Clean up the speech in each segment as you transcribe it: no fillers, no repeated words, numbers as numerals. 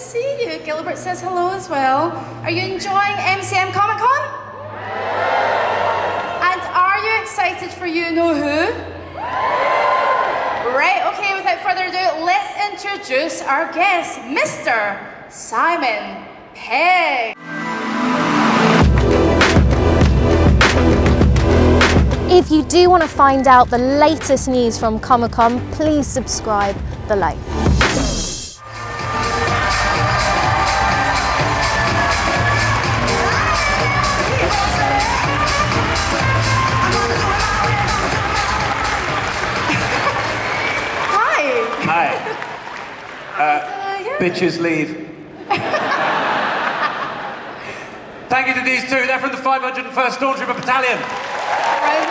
see you. Gilbert says hello as well. Are you enjoying MCM Comic Con? And are you excited for you know who? Right, okay, without further ado, let's introduce our guest, Mr. Simon Pegg. If you do want to find out the latest news from Comic Con, please subscribe below. Bitches leave. Thank you to these two. They're from the 501st Stormtrooper Battalion. Round of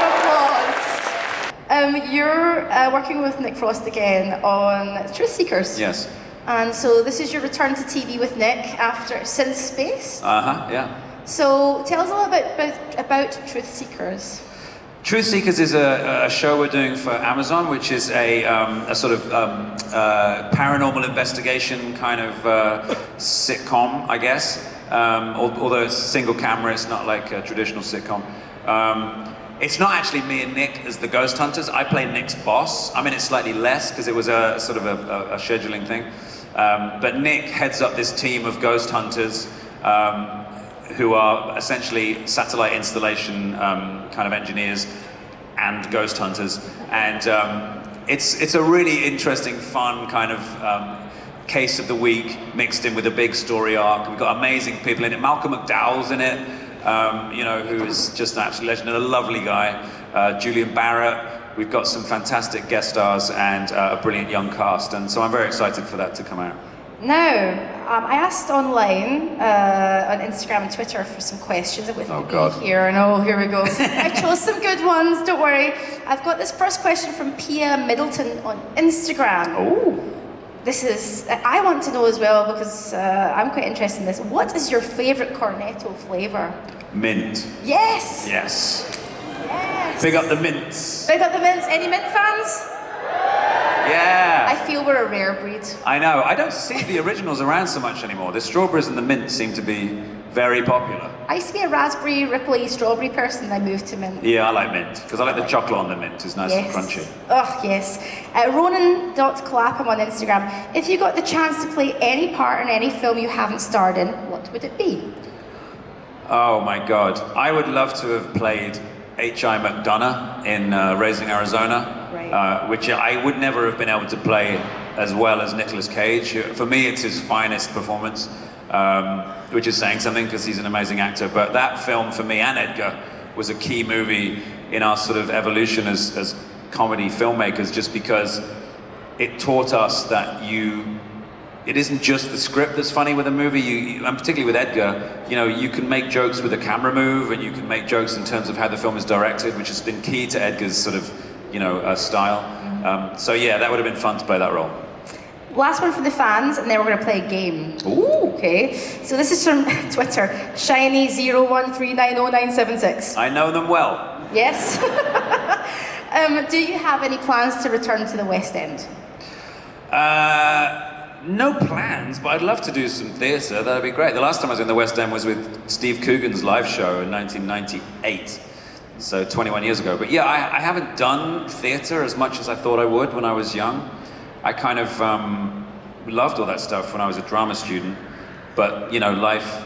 applause. You're working with Nick Frost again on Truth Seekers. Yes. And so this is your return to TV with Nick since Space. Yeah. So tell us a little bit about Truth Seekers. Truth Seekers is a show we're doing for Amazon, which is a sort of paranormal investigation kind of sitcom, I guess. Although it's single camera, it's not like a traditional sitcom. It's not actually me and Nick as the ghost hunters. I play Nick's boss. I mean, it's slightly less because it was a sort of a scheduling thing. But Nick heads up this team of ghost hunters who are essentially satellite installation kind of engineers and ghost hunters. And it's a really interesting, fun kind of case of the week mixed in with a big story arc. We've got amazing people in it. Malcolm McDowell's in it, who is just an absolute legend and a lovely guy. Julian Barrett. We've got some fantastic guest stars and a brilliant young cast. And so I'm very excited for that to come out. Now, I asked online, on Instagram and Twitter for some questions with here, and here we go. I chose some good ones, don't worry. I've got this first question from Pia Middleton on Instagram. Oh. I want to know as well, because I'm quite interested in this. What is your favourite Cornetto flavour? Mint. Yes! Yes. Yes! Big up the mints. Big up the mints. Any mint fans? Yeah. I feel we're a rare breed. I know. I don't see the originals around so much anymore. The strawberries and the mint seem to be very popular. I used to be a raspberry, rippley, strawberry person, I moved to mint. Yeah, I like mint, because I like the chocolate on the mint. It's nice and crunchy. Oh, yes. Ronan.clapham on Instagram. If you got the chance to play any part in any film you haven't starred in, what would it be? Oh my God. I would love to have played H.I. McDonough in Raising Arizona. Right. Which I would never have been able to play as well as Nicolas Cage. For me, it's his finest performance, which is saying something because he's an amazing actor. But that film, for me and Edgar, was a key movie in our sort of evolution as comedy filmmakers, just because it taught us that it isn't just the script that's funny with a movie, and particularly with Edgar, you can make jokes with a camera move, and you can make jokes in terms of how the film is directed, which has been key to Edgar's sort of style. So yeah, that would have been fun to play that role. Last one for the fans, and then we're going to play a game. Ooh. Okay, so this is from Twitter, shiny0139096. I know them well. Yes. Do you have any plans to return to the West End? No plans, but I'd love to do some theatre. That'd be great. The last time I was in the West End was with Steve Coogan's live show in 1998. So 21 years ago. But yeah, I haven't done theatre as much as I thought I would when I was young. I kind of loved all that stuff when I was a drama student, but life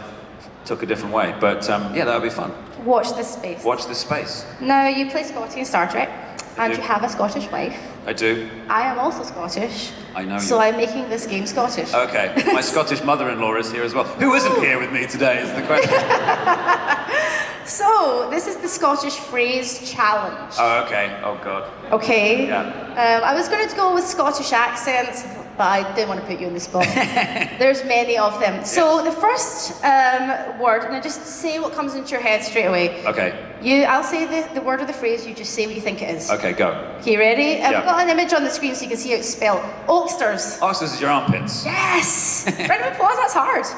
took a different way. But yeah, that would be fun. Watch this space. Watch this space. Now, you play Scotty in Star Trek, and you have a Scottish wife. I do. I am also Scottish. I know you. So I'm making this game Scottish. Okay. My Scottish mother-in-law is here as well. Who isn't here with me today is the question. So, this is the Scottish phrase challenge. Oh, okay. Oh, God. Okay. Yeah. I was going to go with Scottish accents, but I didn't want to put you on the spot. There's many of them. So, the first word, and I just say what comes into your head straight away. Okay. I'll say the word or the phrase, you just say what you think it is. Okay, go. Okay, ready? Yeah. I've got an image on the screen so you can see how it's spelled. Oxters. Oxters is your armpits. Yes! Round of applause, that's hard. It's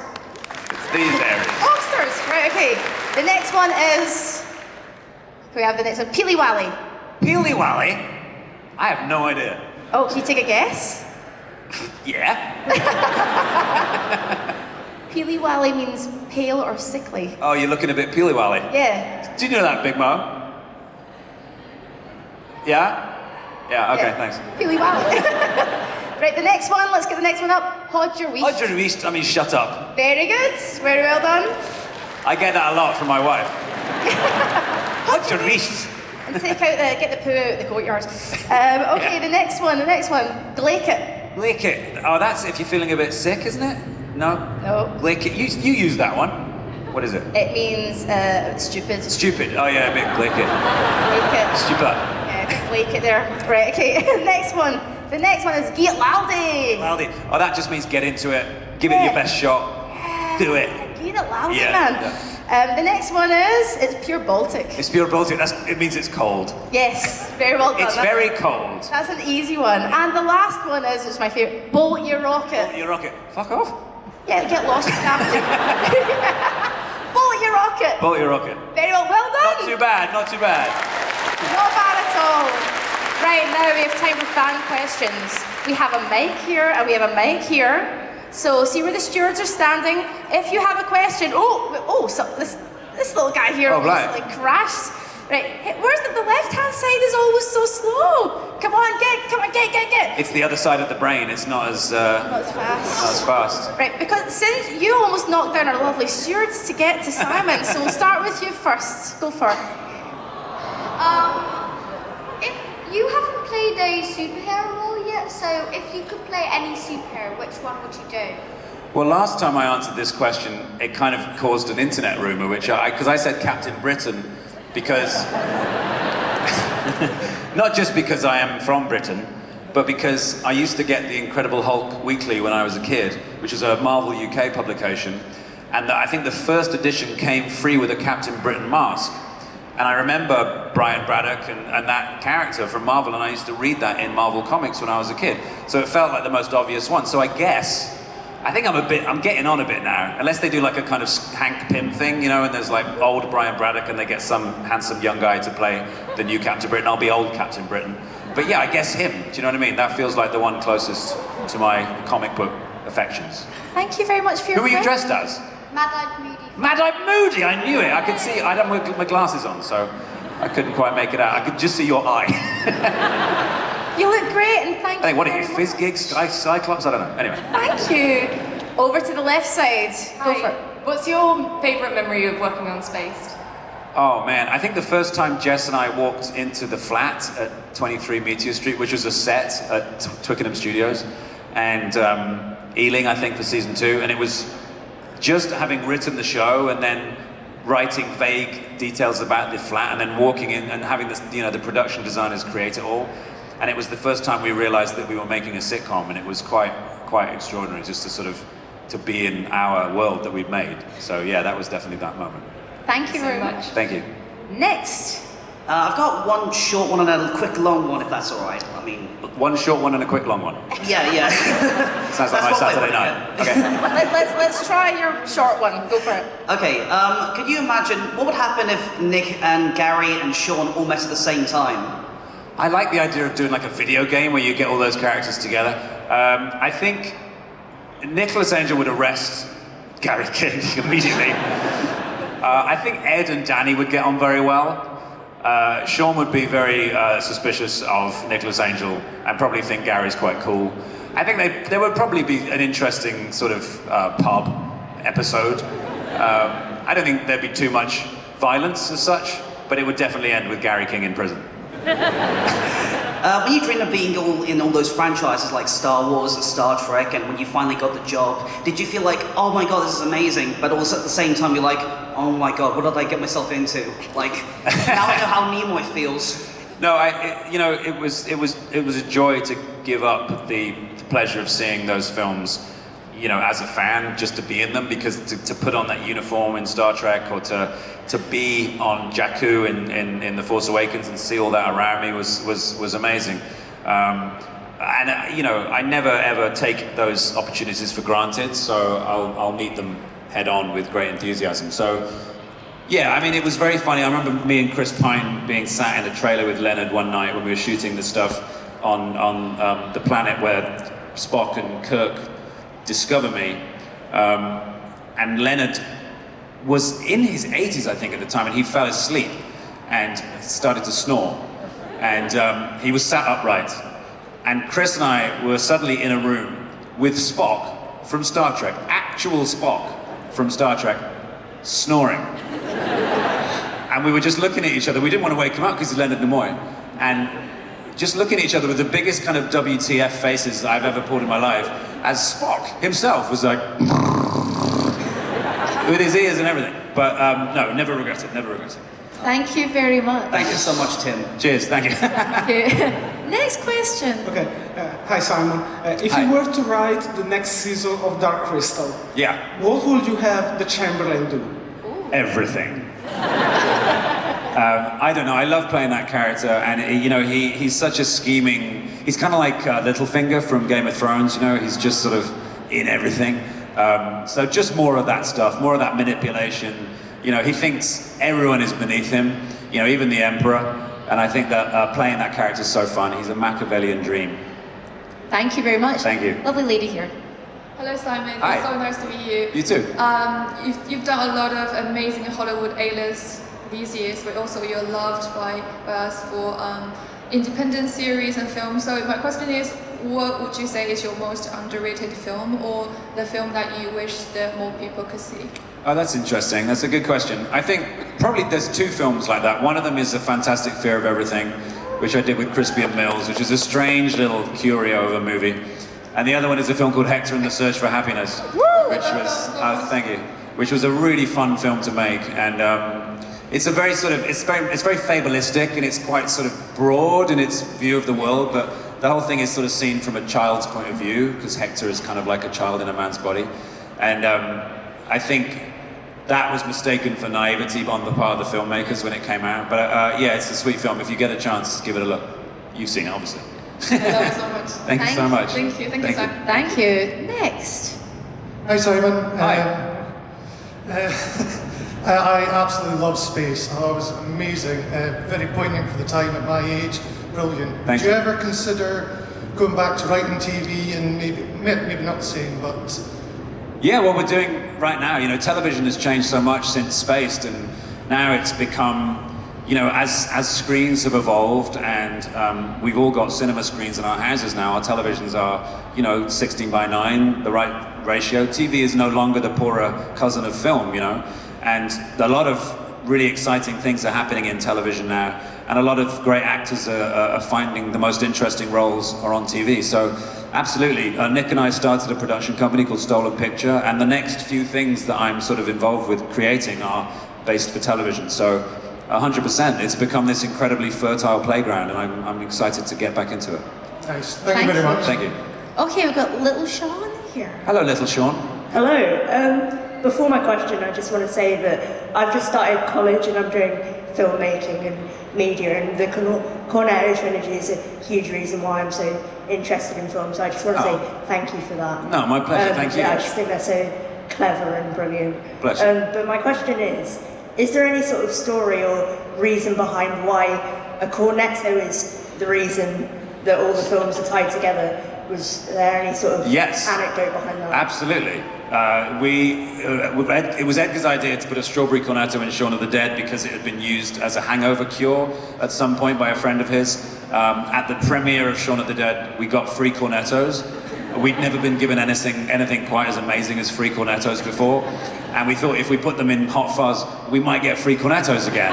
these areas. Oxters, right, okay. The next one is, we have the next one, Peely Wally. Peely Wally? I have no idea. Oh, can you take a guess? Yeah. Peely-wally means pale or sickly. Oh, you're looking a bit peely-wally. Yeah. Did you know that, Big Mo? Yeah? Yeah, okay, thanks. Peely-wally. Right, the next one, let's get the next one up. Hodger Weast. Hodger Weast, I mean, shut up. Very good, very well done. I get that a lot from my wife. Hodger Weast. And get the poo out of the courtyard. Okay, the next one. Glake it. Glake it. Oh, that's if you're feeling a bit sick, isn't it? No? No. Glake it. You use that one. What is it? It means stupid. Stupid. Oh yeah, a bit glake it. Glake it. Stupid. Yeah, glake it there. Right, okay. Next one. The next one is get loudy. Loudy. Oh, that just means get into it. Give it your best shot. Do it. Get it loudy, Yeah. man. The next one is, it's pure Baltic. It's pure Baltic. It means it's cold. Yes, very well done. It's very cold. That's an easy one. And the last one is, it's my favourite, bolt your rocket. Bolt your rocket. Fuck off. Yeah, get lost after. Bolt your rocket. Bolt your rocket. Very well done. Not too bad, not too bad. Not bad at all. Right, now we have time for fan questions. We have a mic here and we have a mic here. So see where the stewards are standing. If you have a question, so this little guy here almost like crashed. Right, where's the left-hand side is always so slow. Come on, get. It's the other side of the brain. It's not as Not as fast. not as fast. Right, because since you almost knocked down our lovely stewards to get to Simon, so we'll start with you first. Go for it. If you haven't played a superhero role yet, so if you could play any superhero, which one would you do? Well, last time I answered this question, it kind of caused an internet rumor, because I said Captain Britain, because not just because I am from Britain, but because I used to get the Incredible Hulk weekly when I was a kid, which is a Marvel UK publication, and I think the first edition came free with a Captain Britain mask. And I remember Brian Braddock and that character from Marvel, and I used to read that in Marvel Comics when I was a kid. So it felt like the most obvious one. So I think I'm getting on a bit now. Unless they do like a kind of Hank Pym thing, and there's like old Brian Braddock and they get some handsome young guy to play the new Captain Britain. I'll be old Captain Britain. But yeah, I guess him. Do you know what I mean? That feels like the one closest to my comic book affections. Thank you very much for your Who are you dressed as? Mad-Eyed Moody. Mad-Eyed Moody, I knew it. I could see, I had my glasses on, so I couldn't quite make it out. I could just see your eye. You look great, and thank you. I think, what are very you, much. Fizz gigs, Cyclops? I don't know. Anyway. Thank you. Over to the left side. Go for it. What's your favourite memory of working on Spaced? Oh man, I think the first time Jess and I walked into the flat at 23 Meteor Street, which was a set at Twickenham Studios, and Ealing, I think, for season 2, and it was just having written the show and then writing vague details about the flat and then walking in and having the production designers create it all. And it was the first time we realized that we were making a sitcom, and it was quite extraordinary just to be in our world that we'd made. So yeah, that was definitely that moment. Thank you very much. Thank you. Next. I've got one short one and a quick long one, if that's all right. I mean, One short one and a quick long one. yeah. Sounds like my That's what Saturday I night. want, Okay. Let's try your short one. Go for it. Okay, could you imagine what would happen if Nick and Gary and Shaun all met at the same time? I like the idea of doing like a video game where you get all those characters together. I think Nicholas Angel would arrest Gary King immediately. I think Ed and Danny would get on very well. Shaun would be very suspicious of Nicholas Angel and probably think Gary's quite cool. I think there would probably be an interesting sort of pub episode. I don't think there'd be too much violence as such, but it would definitely end with Gary King in prison. When you dreamed of being in all those franchises like Star Wars and Star Trek, and when you finally got the job, did you feel like, oh my god, this is amazing, but also at the same time you're like, oh my god, what did I get myself into? Like, now I know how Nimoy feels. No, it was a joy to give up the pleasure of seeing those films, as a fan, just to be in them, because to put on that uniform in Star Trek or to be on Jakku in The Force Awakens and see all that around me was amazing. I never ever take those opportunities for granted, so I'll meet them head on with great enthusiasm. So yeah, I mean, it was very funny. I remember me and Chris Pine being sat in a trailer with Leonard one night when we were shooting the stuff on the planet where Spock and Kirk discover me. And Leonard was in his 80s, I think, at the time, and he fell asleep and started to snore. And he was sat upright. And Chris and I were suddenly in a room with Spock from Star Trek, actual Spock from Star Trek, snoring. And we were just looking at each other. We didn't want to wake him up because he's Leonard Nimoy. And just looking at each other with the biggest kind of WTF faces I've ever pulled in my life, as Spock himself was like, with his ears and everything. But no, never regret it, never regret it. Thank you very much. Thank you so much, Tim. Cheers, thank you. Next question. Okay, hi Simon. If Hi. you were to write the next season of Dark Crystal, Yeah, what would you have the Chamberlain do? everything. I don't know, I love playing that character, and you know, he's such a scheming, he's kind of like Littlefinger from Game of Thrones, you know, he's just sort of in everything. So just more of that stuff, more of that manipulation. You know, he thinks everyone is beneath him, you know, even the Emperor, and I think that playing that character is so fun. He's a Machiavellian dream. Thank you very much. Thank you. Lovely lady here. Hello, Simon. Hi. It's so nice to meet you. You too. You've done a lot of amazing Hollywood A-list these years, but also you're loved by us for independent series and films. So my question is, what would you say is your most underrated film, or the film that you wish that more people could see? Oh, that's interesting. That's a good question. I think probably there's two films like that. One of them is A Fantastic Fear of Everything, which I did with Crispy and Mills, which is a strange little curio of a movie. And the other one is a film called Hector and the Search for Happiness, which was, thank you, which was a really fun film to make. And it's a very sort of, it's very fabulistic, and it's quite sort of broad in its view of the world, but the whole thing is sort of seen from a child's point of view, because Hector is kind of like a child in a man's body. And I think that was mistaken for naivety on the part of the filmmakers when it came out. But yeah, it's a sweet film. If you get a chance, give it a look. You've seen it, obviously. I love it so much. Thank you so much. Thank you, thank you, Simon. Thank you. Next. Hi Simon. Hi. I absolutely love Space. I thought it was amazing, very poignant for the time at my age, brilliant. Thank Do you you. ever consider going back to writing TV and maybe not the same, but... Yeah, what we're doing right now, you know, television has changed so much since Spaced, and now it's become, you know, as screens have evolved, and we've all got cinema screens in our houses now. Our televisions are, you know, 16:9, the right ratio. TV is no longer the poorer cousin of film, you know, and a lot of really exciting things are happening in television now, and a lot of great actors are finding the most interesting roles are on TV. So absolutely, Nick and I started a production company called Stolen Picture, and the next few things that I'm sort of involved with creating are based for television. So 100%, it's become this incredibly fertile playground, and I'm excited to get back into it. Nice. Thank you very much. Thank you. Okay, we've got little Shaun here. Hello, little Shaun. Hello. Before my question, I just want to say that I've just started college and I'm doing filmmaking and media, and the Cornetto trilogy is a huge reason why I'm so interested in film. So I just want to say thank you for that. No, my pleasure. Thank you. Yeah, I just think they're so clever and brilliant. Pleasure. But my question is there any sort of story or reason behind why a cornetto is the reason that all the films are tied together? Was there any sort of anecdote behind that? Absolutely. It was Edgar's idea to put a strawberry cornetto in Shaun of the Dead because it had been used as a hangover cure at some point by a friend of his. At the premiere of Shaun of the Dead, we got free cornettos. We'd never been given anything quite as amazing as free cornettos before, and we thought if we put them in Hot Fuzz, we might get free cornettos again.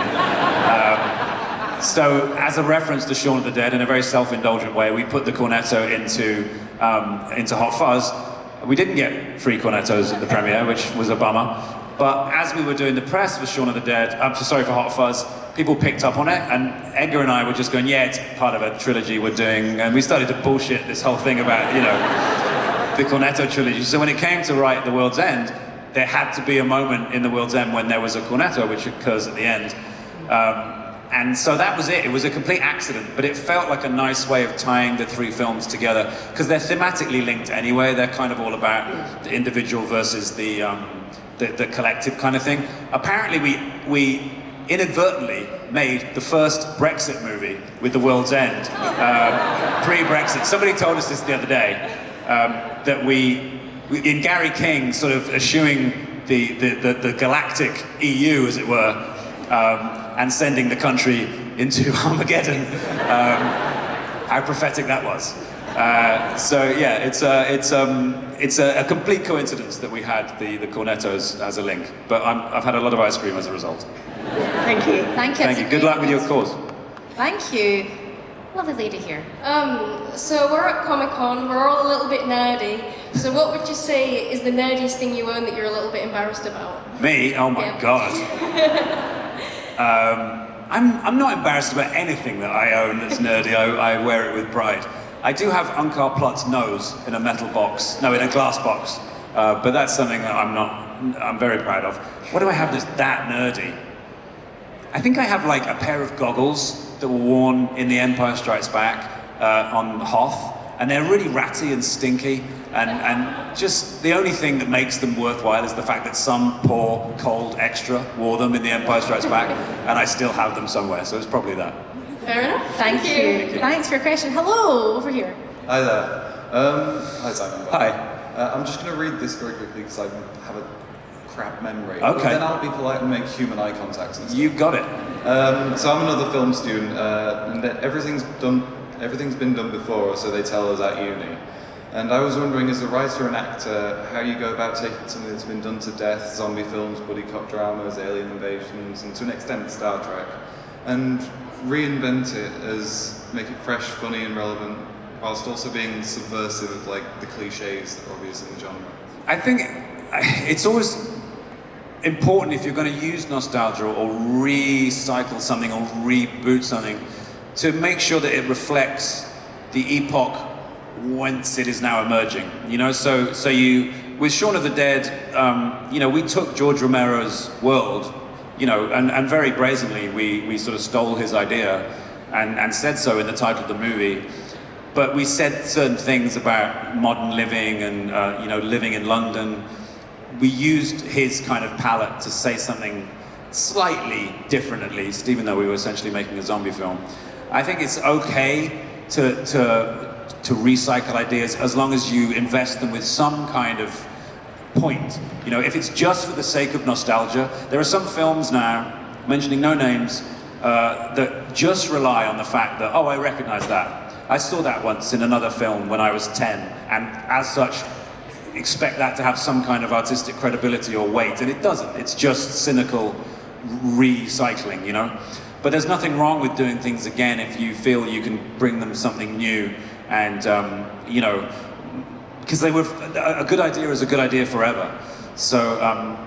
So, as a reference to Shaun of the Dead, in a very self-indulgent way, we put the cornetto into Hot Fuzz. We didn't get free cornettos at the premiere, which was a bummer. But as we were doing the press for Shaun of the Dead, for Hot Fuzz, people picked up on it, and Edgar and I were just going, yeah, it's part of a trilogy we're doing, and we started to bullshit this whole thing about, you know, the Cornetto trilogy. So when it came to write The World's End, there had to be a moment in The World's End when there was a cornetto, which occurs at the end. And so that was it. It was a complete accident, but it felt like a nice way of tying the three films together, because they're thematically linked anyway. They're kind of all about the individual versus the collective kind of thing. Apparently we inadvertently made the first Brexit movie with The World's End, pre-Brexit. Somebody told us this the other day. that we in Gary King sort of eschewing the galactic EU, as it were, and sending the country into Armageddon. How prophetic that was. So yeah, it's a complete coincidence that we had the Cornettos as a link. But I've had a lot of ice cream as a result. Thank you. Thank you. Thank you. Good luck with your cause. Thank you. Lovely lady here. So we're at Comic Con, we're all a little bit nerdy. So what would you say is the nerdiest thing you own that you're a little bit embarrassed about? Me? Oh my God. I'm not embarrassed about anything that I own that's nerdy. I wear it with pride. I do have Unkar Plutt's nose in a metal box, no, in a glass box. But that's something that I'm very proud of. What do I have that's that nerdy? I think I have like a pair of goggles that were worn in The Empire Strikes Back on Hoth, and they're really ratty and stinky, and just the only thing that makes them worthwhile is the fact that some poor, cold extra wore them in The Empire Strikes Back, and I still have them somewhere, so it's probably that. Fair enough. Thank you. Thanks for your question. Hello, over here. Hi there. Hi Simon. Hi. I'm just going to read this very quickly because I have a crap memory. Okay. But then I'll be polite and make human eye contact and stuff. You've got it. So I'm another film student, and everything's been done before, so they tell us at uni. And I was wondering, as a writer and actor, how you go about taking something that's been done to death, zombie films, buddy cop dramas, alien invasions, and to an extent Star Trek, and reinvent it as make it fresh, funny, and relevant, whilst also being subversive of like the cliches that are obvious in the genre. I think it's always important, if you're going to use nostalgia or recycle something or reboot something, to make sure that it reflects the epoch whence it is now emerging. You know, so you with Shaun of the Dead, you know, we took George Romero's world, you know, and very brazenly we sort of stole his idea and said so in the title of the movie. But we said certain things about modern living and you know, living in London. We used his kind of palette to say something slightly different, at least, even though we were essentially making a zombie film. I think it's okay to recycle ideas as long as you invest them with some kind of point. You know, if it's just for the sake of nostalgia, there are some films now, mentioning no names, that just rely on the fact that, oh, I recognize that. I saw that once in another film when I was 10, and as such, expect that to have some kind of artistic credibility or weight, and it doesn't. It's just cynical recycling, you know? But there's nothing wrong with doing things again if you feel you can bring them something new, and, you know, because a good idea is a good idea forever. So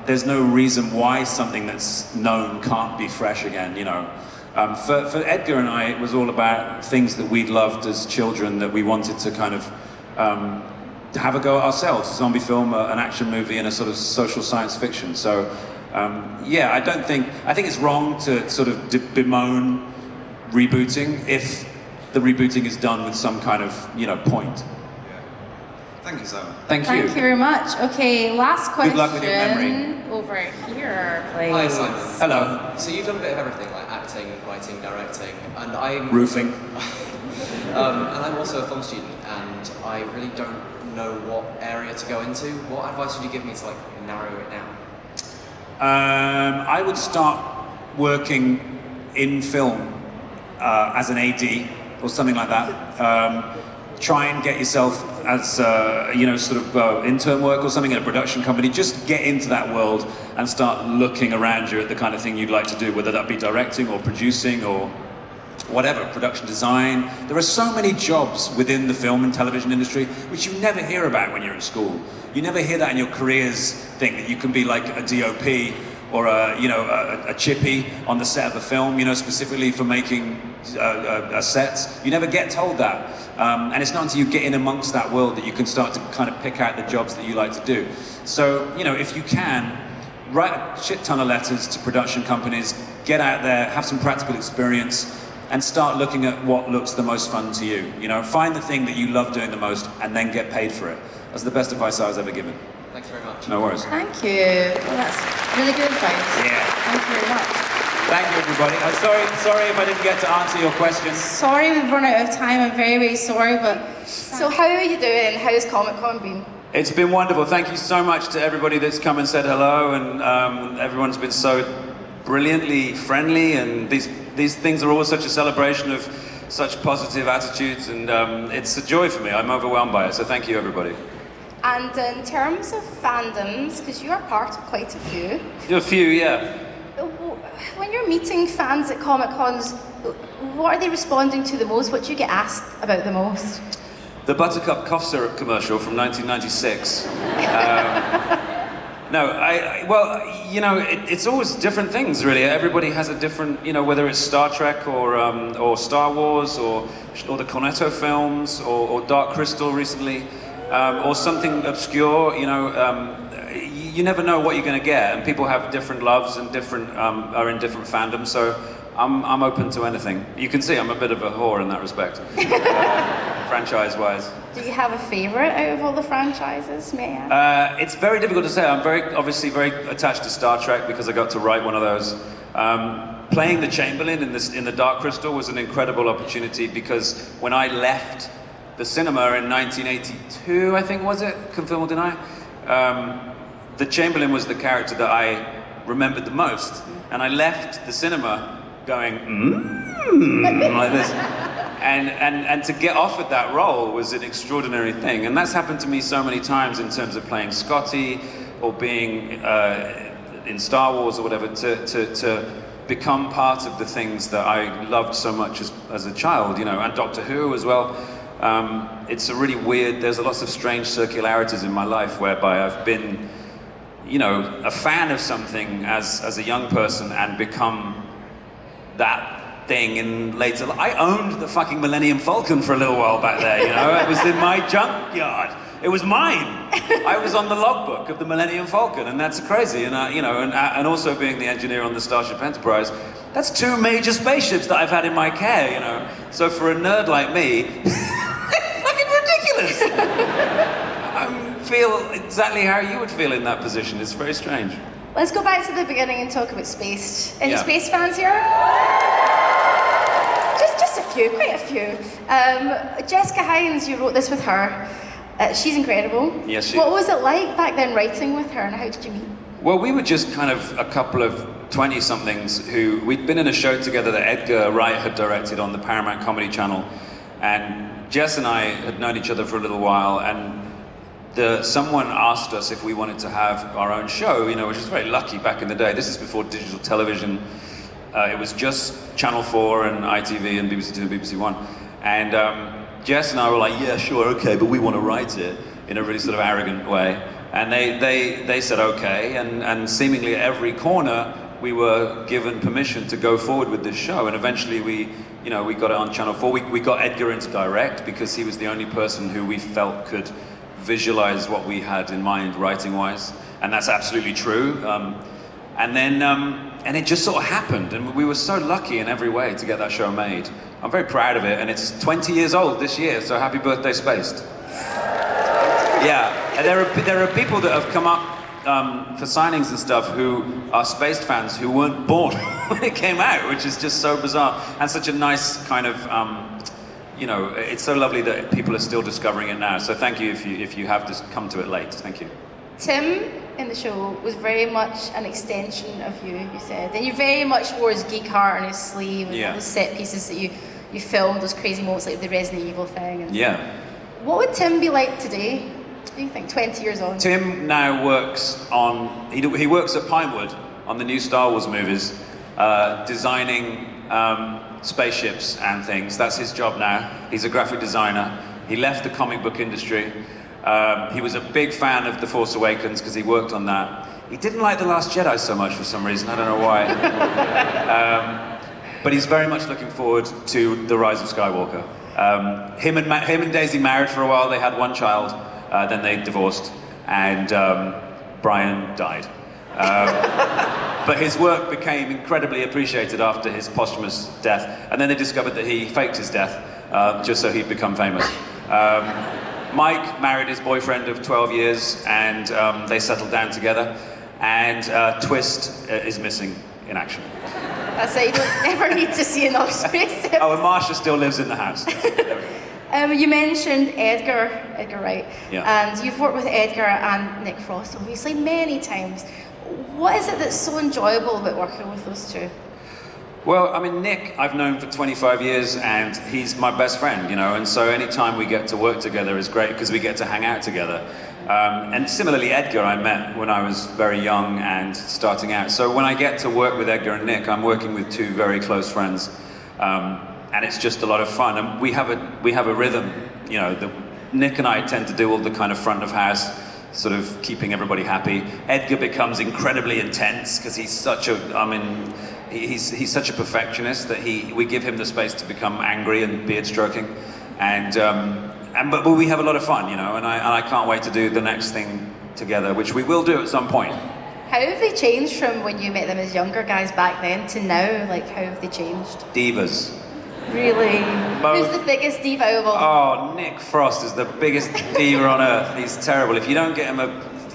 there's no reason why something that's known can't be fresh again, you know? For Edgar and I, it was all about things that we'd loved as children that we wanted to kind of to have a go at ourselves. A zombie film, an action movie, and a sort of social science fiction. So yeah, I think it's wrong to sort of bemoan rebooting if the rebooting is done with some kind of, you know, point. Yeah. Thank you, Simon. Thank you. Thank you very much. Okay, last question. Good luck with your memory. Over here, please. Hi, Simon. Hello. So you've done a bit of everything, like acting, writing, directing, and I'm... Roofing. and I'm also a film student, and I really don't know what area to go into. What advice would you give me to, like, narrow it down? I would start working in film as an AD or something like that. Try and get yourself as, you know, sort of intern work or something at a production company. Just get into that world and start looking around you at the kind of thing you'd like to do, whether that be directing or producing or whatever, production design. There are so many jobs within the film and television industry which you never hear about when you're at school. You never hear that in your careers thing, that you can be like a DOP or a chippy on the set of a film, you know, specifically for making sets. You never get told that. And it's not until you get in amongst that world that you can start to kind of pick out the jobs that you like to do. So, you know, if you can, write a shit ton of letters to production companies, get out there, have some practical experience, and start looking at what looks the most fun to you. You know, find the thing that you love doing the most and then get paid for it. That's the best advice I was ever given. Thanks very much. No worries. Thank you. Well, that's really good advice. Yeah. Thank you very much. Thank you, everybody. I'm sorry if I didn't get to answer your question. Sorry we've run out of time. I'm very, very sorry. But so how are you doing? How's Comic Con been? It's been wonderful. Thank you so much to everybody that's come and said hello, and everyone's been so brilliantly friendly, and these things are always such a celebration of such positive attitudes, and it's a joy for me. I'm overwhelmed by it, so thank you, everybody. And in terms of fandoms, because you are part of quite a few. A few, yeah. When you're meeting fans at Comic Cons, what are they responding to the most? What do you get asked about the most? The Buttercup cough syrup commercial from 1996. Well, you know, it's always different things, really. Everybody has a different, you know, whether it's Star Trek or Star Wars or the Cornetto films or Dark Crystal recently, or something obscure, you know. You never know what you're going to get, and people have different loves and are in different fandoms. So I'm open to anything. You can see I'm a bit of a whore in that respect, franchise-wise. Do you have a favourite out of all the franchises, may I ask? It's very difficult to say. I'm obviously very attached to Star Trek because I got to write one of those. Playing the Chamberlain in the Dark Crystal was an incredible opportunity because when I left the cinema in 1982, I think was it? Confirm or deny? The Chamberlain was the character that I remembered the most, and I left the cinema going like this, and to get offered that role was an extraordinary thing, and that's happened to me so many times in terms of playing Scotty or being in Star Wars or whatever, to become part of the things that I loved so much as a child, you know, and Doctor Who as well. It's a really weird, there's lots of strange circularities in my life whereby I've been, you know, a fan of something as a young person and become that thing in later life. I owned the fucking Millennium Falcon for a little while back there, you know. It was in my junkyard. It was mine. I was on the logbook of the Millennium Falcon, and that's crazy. And you know, and also being the engineer on the Starship Enterprise, that's 2 major spaceships that I've had in my care, you know. So for a nerd like me, it's fucking ridiculous. I feel exactly how you would feel in that position. It's very strange. Let's go back to the beginning and talk about space. Any Yeah. space fans here? Just a few, quite a few. Jessica Hines, you wrote this with her. She's incredible. Yes, she What is. was it like back then writing with her, and how did you meet? Well, we were just kind of a couple of 20-somethings who, we'd been in a show together that Edgar Wright had directed on the Paramount Comedy Channel, and Jess and I had known each other for a little while, and someone asked us if we wanted to have our own show, you know, which was very lucky back in the day. This is before digital television. It was just Channel 4 and ITV and BBC 2 and BBC 1. And Jess and I were like, yeah, sure, okay, but we want to write it in a really sort of arrogant way. And they said okay, and seemingly at every corner we were given permission to go forward with this show. And eventually we got it on Channel 4. We got Edgar in to direct because he was the only person who we felt could visualize what we had in mind writing-wise, and that's absolutely true. And then it just sort of happened, and we were so lucky in every way to get that show made. I'm very proud of it, and it's 20 years old this year, so happy birthday, Spaced. Yeah, and there are people that have come up for signings and stuff who are Spaced fans who weren't born when it came out, which is just so bizarre, and such a nice kind of you know, it's so lovely that people are still discovering it now. So thank you if you have just come to it late. Thank you. Tim in the show was very much an extension of you said. And you very much wore his geek heart on his sleeve, and all the set pieces that you filmed, those crazy moments like the Resident Evil thing. And yeah. What would Tim be like today, do you think, 20 years on? Tim now works on, he works at Pinewood on the new Star Wars movies, designing spaceships and things. That's his job now. He's a graphic designer. He left the comic book industry. He was a big fan of The Force Awakens because he worked on that. He didn't like The Last Jedi so much for some reason. I don't know why. But he's very much looking forward to The Rise of Skywalker. Him and Daisy married for a while. They had one child. Then they divorced. And Brian died. But his work became incredibly appreciated after his posthumous death, and then they discovered that he faked his death just so he'd become famous. Mike married his boyfriend of 12 years, and they settled down together, and Twist is missing in action. That's it. You don't ever need to see enough space. Oh, and Marsha still lives in the house. You mentioned Edgar Wright, Yeah. and you've worked with Edgar and Nick Frost obviously many times. What is it that's so enjoyable about working with those two? Well, I mean, Nick, I've known for 25 years, and he's my best friend, you know, and so anytime we get to work together is great because we get to hang out together. And similarly, Edgar, I met when I was very young and starting out. So when I get to work with Edgar and Nick, I'm working with two very close friends, and it's just a lot of fun. And we have a rhythm, you know. Nick and I tend to do all the kind of front of house, sort of keeping everybody happy. Edgar becomes incredibly intense because he's such a, he's such a perfectionist that we give him the space to become angry and beard stroking, but we have a lot of fun, you know, and I can't wait to do the next thing together, which we will do at some point. How have they changed from when you met them as younger guys back then to now? Like, how have they changed? Divas. Really? Both. Who's the biggest diva of all? Oh, Nick Frost is the biggest diva on earth. He's terrible. If you don't get him a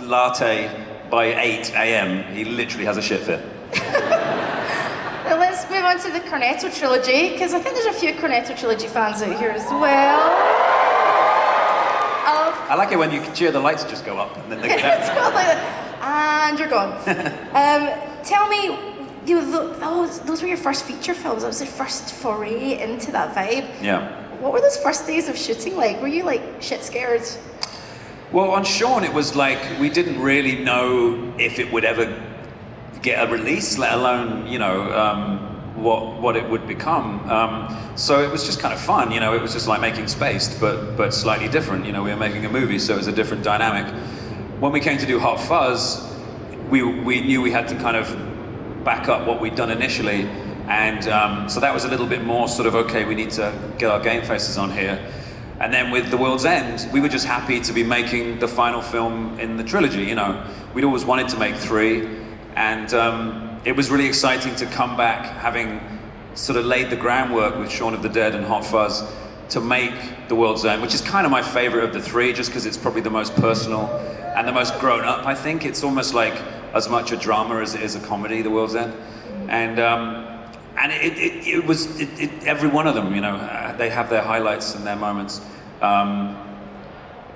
latte by 8 a.m., he literally has a shit fit. Now let's move on to the Cornetto trilogy, because I think there's a few Cornetto trilogy fans out here as well. I like it when you can cheer, the lights just go up and then they go down. And you're gone. Tell me, those were your first feature films. That was the first foray into that vibe. Yeah. What were those first days of shooting like? Were you like shit scared? Well, on Shaun, it was like we didn't really know if it would ever get a release, let alone, you know, what it would become. So it was just kind of fun, you know. It was just like making Spaced, but slightly different. You know, we were making a movie, so it was a different dynamic. When we came to do Hot Fuzz, we knew we had to kind of back up what we'd done initially, and so that was a little bit more sort of, okay, we need to get our game faces on here. And then with The World's End, we were just happy to be making the final film in the trilogy, you know. We'd always wanted to make 3, and it was really exciting to come back, having sort of laid the groundwork with Shaun of the Dead and Hot Fuzz, to make The World's End, which is kind of my favorite of the 3, just because it's probably the most personal and the most grown up, I think. It's almost like as much a drama as it is a comedy, The World's End. And it was every one of them, you know, they have their highlights and their moments.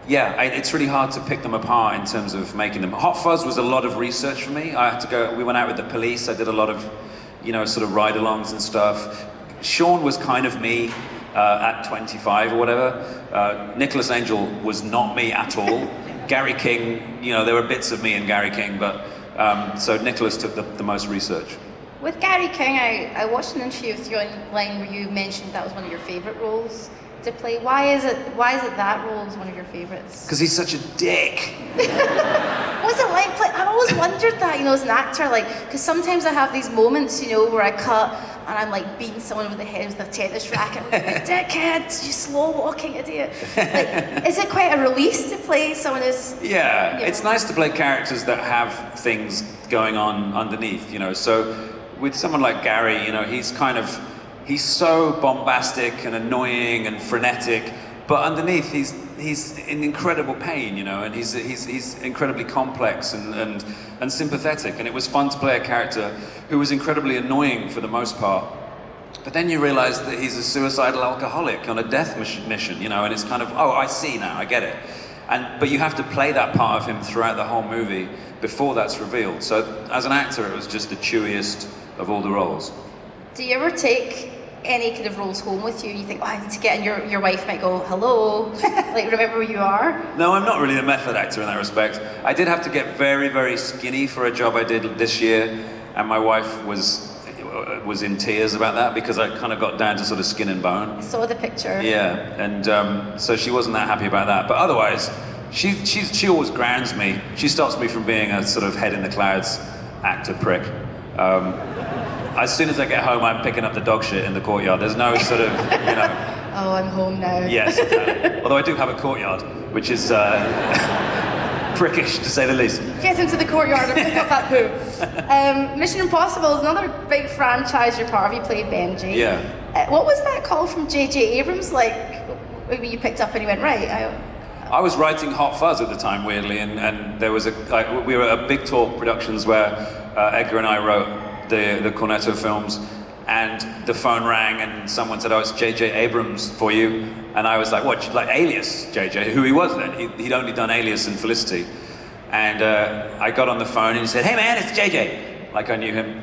It's really hard to pick them apart in terms of making them. Hot Fuzz was a lot of research for me. We went out with the police, I did a lot of, you know, sort of ride-alongs and stuff. Shaun was kind of me at 25 or whatever. Nicholas Angel was not me at all. Gary King, you know, there were bits of me in Gary King, but so Nicholas took the most research. With Gary King, I watched an interview with you online where you mentioned that was one of your favourite roles to play. Why is it that role is one of your favourites? Because he's such a dick. What's it like? I always wondered that, you know, as an actor, like, because sometimes I have these moments, you know, where I cut and I'm like beating someone over the head with a tennis racket. I'm like, dickhead, you slow walking idiot. Like, is it quite a release to play someone who's... Yeah, you know? It's nice to play characters that have things going on underneath, you know. So with someone like Gary, you know, he's so bombastic and annoying and frenetic, but underneath he's in incredible pain, you know, and he's incredibly complex and sympathetic, and it was fun to play a character who was incredibly annoying for the most part. But then you realise that he's a suicidal alcoholic on a death mission, you know, and it's kind of, oh, I see now, I get it. But you have to play that part of him throughout the whole movie before that's revealed. So as an actor, it was just the chewiest of all the roles. Do you ever take any kind of roles home with you? You think, oh, I need to get in, your wife might go, hello, like, remember who you are? No, I'm not really a method actor in that respect. I did have to get very, very skinny for a job I did this year, and my wife was in tears about that because I kind of got down to sort of skin and bone. I saw the picture. Yeah, and so she wasn't that happy about that. But otherwise, she always grounds me. She stops me from being a sort of head in the clouds actor prick. As soon as I get home, I'm picking up the dog shit in the courtyard. There's no sort of, you know... Oh, I'm home now. Yes, exactly. Although I do have a courtyard, which is prickish, to say the least. Get into the courtyard and pick up that poo. Mission Impossible is another big franchise you're part of. You played Benji. Yeah. What was that call from J.J. Abrams like? Maybe you picked up and you went, right. I was writing Hot Fuzz at the time, weirdly, and there was we were at Big Talk Productions where Edgar and I wrote the Cornetto films, and the phone rang and someone said, "Oh, it's J.J. Abrams for you." And I was like, "What, like Alias, J.J.?" Who he was then. He'd only done Alias and Felicity. And I got on the phone and he said, "Hey man, it's J.J." Like I knew him.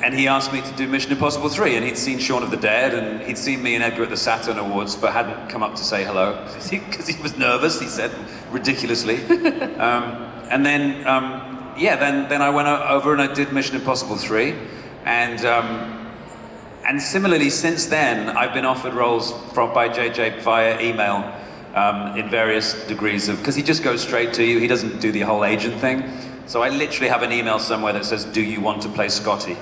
And he asked me to do Mission Impossible 3, and he'd seen Shaun of the Dead, and he'd seen me and Edgar at the Saturn Awards, but hadn't come up to say hello, because he was nervous, he said, ridiculously. And then I went over and I did Mission Impossible 3, and similarly, since then, I've been offered roles by JJ via email, in various degrees of, because he just goes straight to you, he doesn't do the whole agent thing. So I literally have an email somewhere that says, "Do you want to play Scotty?"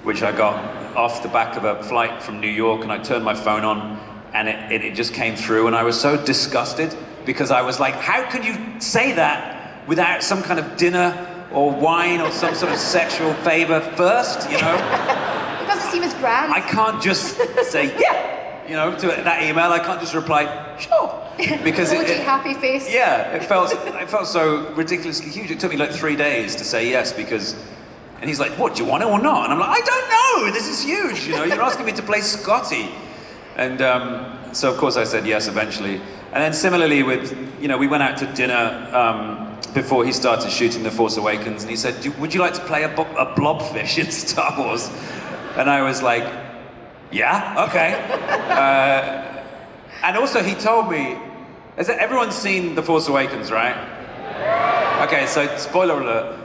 Which I got off the back of a flight from New York, and I turned my phone on, and it just came through, and I was so disgusted, because I was like, how could you say that without some kind of dinner or wine or some sort of sexual favor first, you know? It doesn't seem as grand. I can't just say, yeah, you know, to that email, I can't just reply, sure. Because happy face. Yeah, it felt so ridiculously huge. It took me like 3 days to say yes, because, and he's like, "What, do you want it or not?" And I'm like, "I don't know, this is huge, you know, you're asking me to play Scotty." And so of course I said yes eventually. And then similarly with, you know, we went out to dinner before he started shooting The Force Awakens, and he said, "Would you like to play a blobfish in Star Wars?" And I was like, "Yeah, okay." And also he told me, everyone's seen The Force Awakens, right? Okay, so spoiler alert.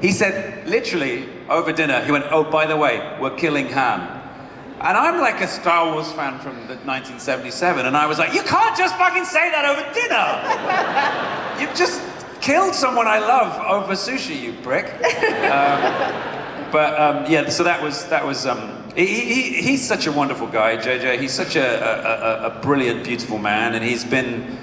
He said, literally, over dinner, he went, "Oh, by the way, we're killing Han." And I'm like a Star Wars fan from 1977, and I was like, "You can't just fucking say that over dinner! You've just killed someone I love over sushi, you prick." Yeah, so that was he's such a wonderful guy, JJ. He's such a brilliant, beautiful man, and he's been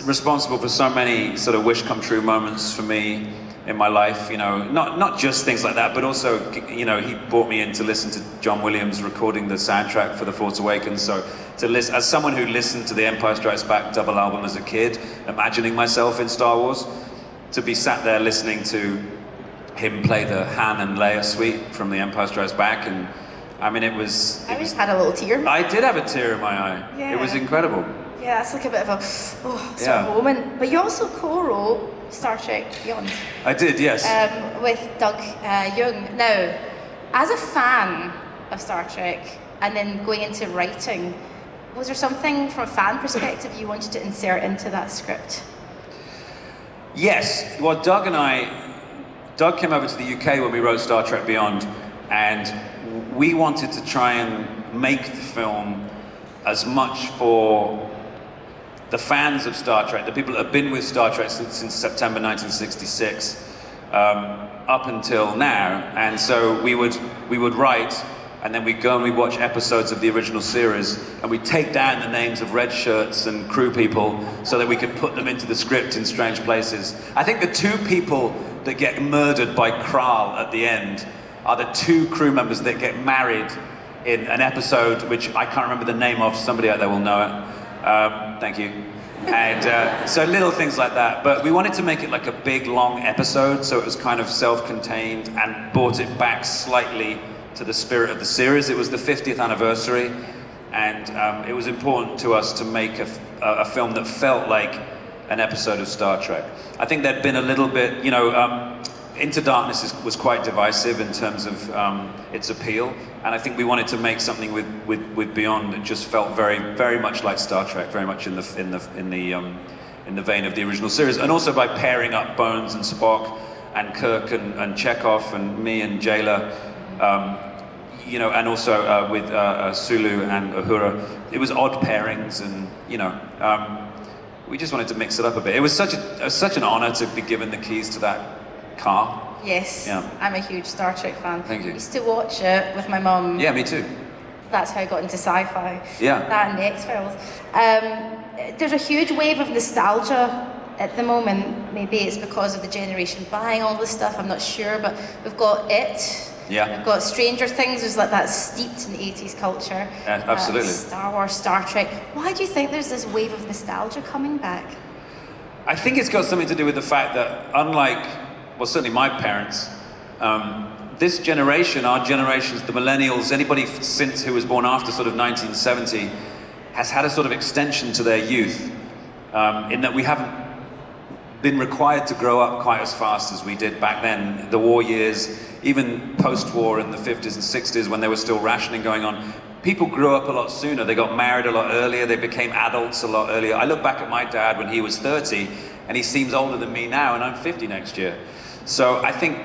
responsible for so many sort of wish come true moments for me in my life, you know, not just things like that, but also, you know, he brought me in to listen to John Williams recording the soundtrack for The Force Awakens, so to listen, as someone who listened to the Empire Strikes Back double album as a kid, imagining myself in Star Wars, to be sat there listening to him play the Han and Leia suite from The Empire Strikes Back, and I mean, I just had a little tear. I did have a tear in my eye. Yeah. It was incredible. Yeah, it's like a bit of a sort of moment. But you also co-wrote Star Trek Beyond. I did, yes. With Doug Young. Now, as a fan of Star Trek, and then going into writing, was there something from a fan perspective you wanted to insert into that script? Yes. Well, Doug came over to the UK when we wrote Star Trek Beyond, and we wanted to try and make the film as much for the fans of Star Trek, the people that have been with Star Trek since September 1966, up until now. And so we would write, and then we'd go and we'd watch episodes of the original series, and we'd take down the names of red shirts and crew people so that we could put them into the script in strange places. I think the two people that get murdered by Kral at the end are the two crew members that get married in an episode which I can't remember the name of. Somebody out there will know it. Thank you. And so little things like that. But we wanted to make it like a big, long episode, so it was kind of self-contained and brought it back slightly to the spirit of the series. It was the 50th anniversary, and it was important to us to make a film that felt like an episode of Star Trek. I think there'd been a little bit, you know, Into Darkness was quite divisive in terms of its appeal, and I think we wanted to make something with Beyond that just felt very, very much like Star Trek, very much in the vein of the original series, and also by pairing up Bones and Spock, and Kirk and Chekhov, and me and Jayla, you know, and also with Sulu and Uhura. It was odd pairings, and you know, we just wanted to mix it up a bit. It was such an honor to be given the keys to that car. Yes, yeah. I'm a huge Star Trek fan. Thank you. I used to watch it with my mum. Yeah, me too. That's how I got into sci-fi. Yeah. That and the X-Files. There's a huge wave of nostalgia at the moment. Maybe it's because of the generation buying all this stuff, I'm not sure, but we've got It. Yeah. We've got Stranger Things, there's like that steeped in 80s culture. Yeah, absolutely. Star Wars, Star Trek. Why do you think there's this wave of nostalgia coming back? I think it's got something to do with the fact that, unlike, well, certainly my parents, this generation, our generations, the millennials, anybody since who was born after sort of 1970, has had a sort of extension to their youth, in that we haven't been required to grow up quite as fast as we did back then. The war years, even post-war in the 50s and 60s when there was still rationing going on, people grew up a lot sooner. They got married a lot earlier, they became adults a lot earlier. I look back at my dad when he was 30, and he seems older than me now, and I'm 50 next year. So I think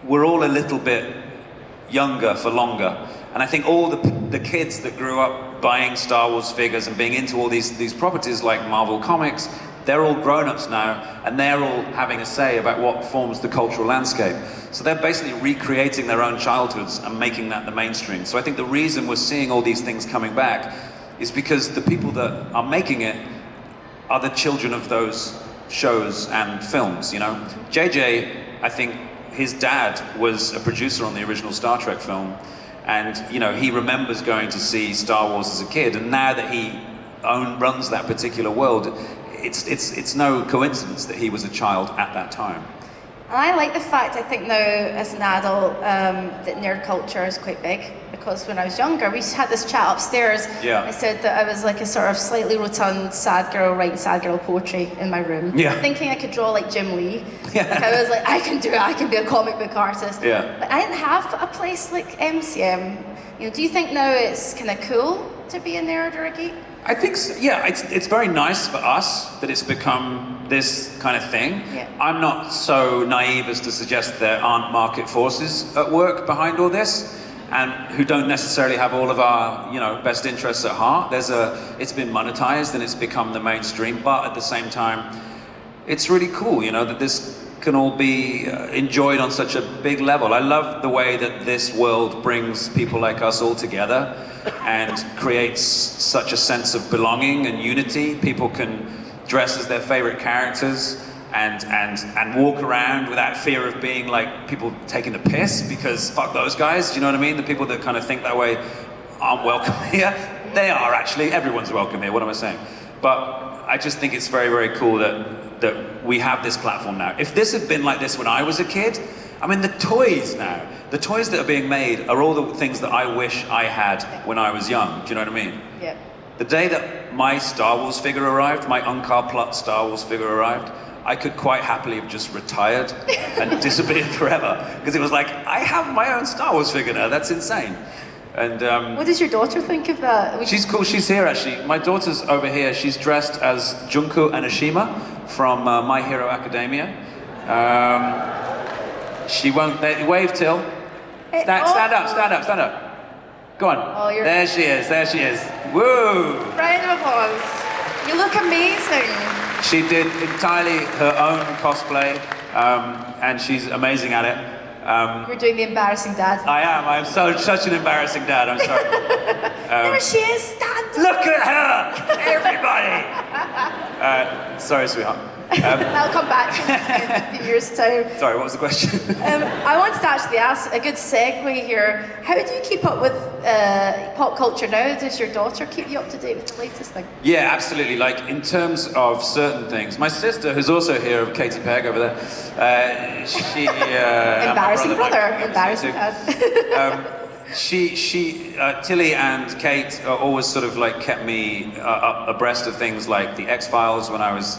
we're all a little bit younger for longer. And I think all the kids that grew up buying Star Wars figures and being into all these properties like Marvel Comics, they're all grown-ups now, and they're all having a say about what forms the cultural landscape. So they're basically recreating their own childhoods and making that the mainstream. So I think the reason we're seeing all these things coming back is because the people that are making it are the children of those shows and films, you know? JJ, I think his dad was a producer on the original Star Trek film, and you know, he remembers going to see Star Wars as a kid, and now that he runs that particular world, it's no coincidence that he was a child at that time. And I like the fact, I think now as an adult, that nerd culture is quite big, because when I was younger, we had this chat upstairs. Yeah. I said that I was like a sort of slightly rotund sad girl writing sad girl poetry in my room. Yeah. Thinking I could draw like Jim Lee. Yeah. Like I was like, I can do it, I can be a comic book artist. Yeah. But I didn't have a place like MCM. You know, do you think now it's kind of cool to be a nerd or a geek? I think so, yeah, it's very nice for us that it's become this kind of thing. Yeah. I'm not so naive as to suggest there aren't market forces at work behind all this, and who don't necessarily have all of our, you know, best interests at heart. It's been monetized and it's become the mainstream, but at the same time, it's really cool, you know, that this can all be enjoyed on such a big level. I love the way that this world brings people like us all together and creates such a sense of belonging and unity. People can dress as their favorite characters and walk around without fear of being like people taking the piss, because fuck those guys, do you know what I mean? The people that kind of think that way aren't welcome here. They are actually, everyone's welcome here, what am I saying? But I just think it's very, very cool that we have this platform now. If this had been like this when I was a kid, I mean, the toys that are being made are all the things that I wish I had when I was young. Do you know what I mean? Yeah. The day that my Star Wars figure arrived, my Unkar Plutt Star Wars figure arrived, I could quite happily have just retired and disappeared forever. Because it was like, I have my own Star Wars figure now, that's insane. And what does your daughter think of that? she's cool, she's here actually. My daughter's over here, she's dressed as Junko Enoshima from My Hero Academia. She won't, wave Till. Stand up. Go on. Oh, there she is. Woo! Round of applause. You look amazing. She did entirely her own cosplay, and she's amazing at it. You're doing the embarrassing dad. I am. I'm such an embarrassing dad. I'm sorry. There she is. Stand up. Look at her, everybody. Sorry, sweetheart. That'll come back in 15 years' time. Sorry, what was the question? I wanted to actually ask a good segue here. How do you keep up with pop culture now? Does your daughter keep you up to date with the latest thing? Yeah, absolutely. Like in terms of certain things, my sister, who's also here, Katie Pegg over there, she embarrassing brother, embarrassing dad. Tilly and Kate always sort of like kept me abreast of things like the X-Files when I was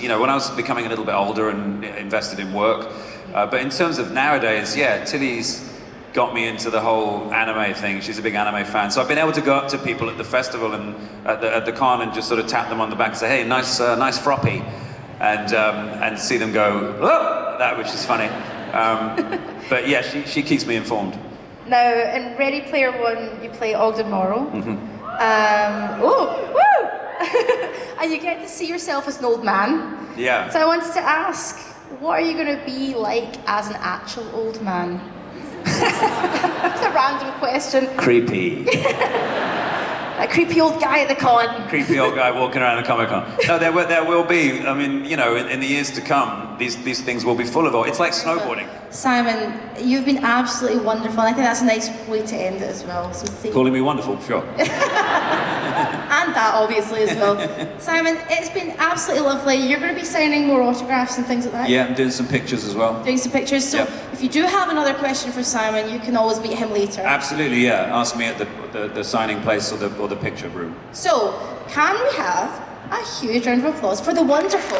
becoming a little bit older and invested in work. But in terms of nowadays, yeah, Tilly's got me into the whole anime thing. She's a big anime fan. So I've been able to go up to people at the festival and at the con and just sort of tap them on the back and say, hey, nice froppy. And see them go, oh, that, which is funny. But yeah, she keeps me informed. Now, in Ready Player One, you play Ogden Morrow. Mm-hmm. And you get to see yourself as an old man. Yeah. So I wanted to ask, what are you going to be like as an actual old man? It's a random question. Creepy. A creepy old guy at the con. Creepy old guy walking around the Comic Con. No, there will be. I mean, you know, in the years to come, these things will be full of all. It's like snowboarding. Simon, you've been absolutely wonderful. And I think that's a nice way to end it as well. So Calling me wonderful, sure. And that, obviously, as well. Simon, it's been absolutely lovely. You're going to be signing more autographs and things like that. Yeah, I'm doing some pictures as well. Doing some pictures. So yeah. If you do have another question for Simon, you can always meet him later. Absolutely, yeah. Ask me at the signing place or the picture room. So, can we have a huge round of applause for the wonderful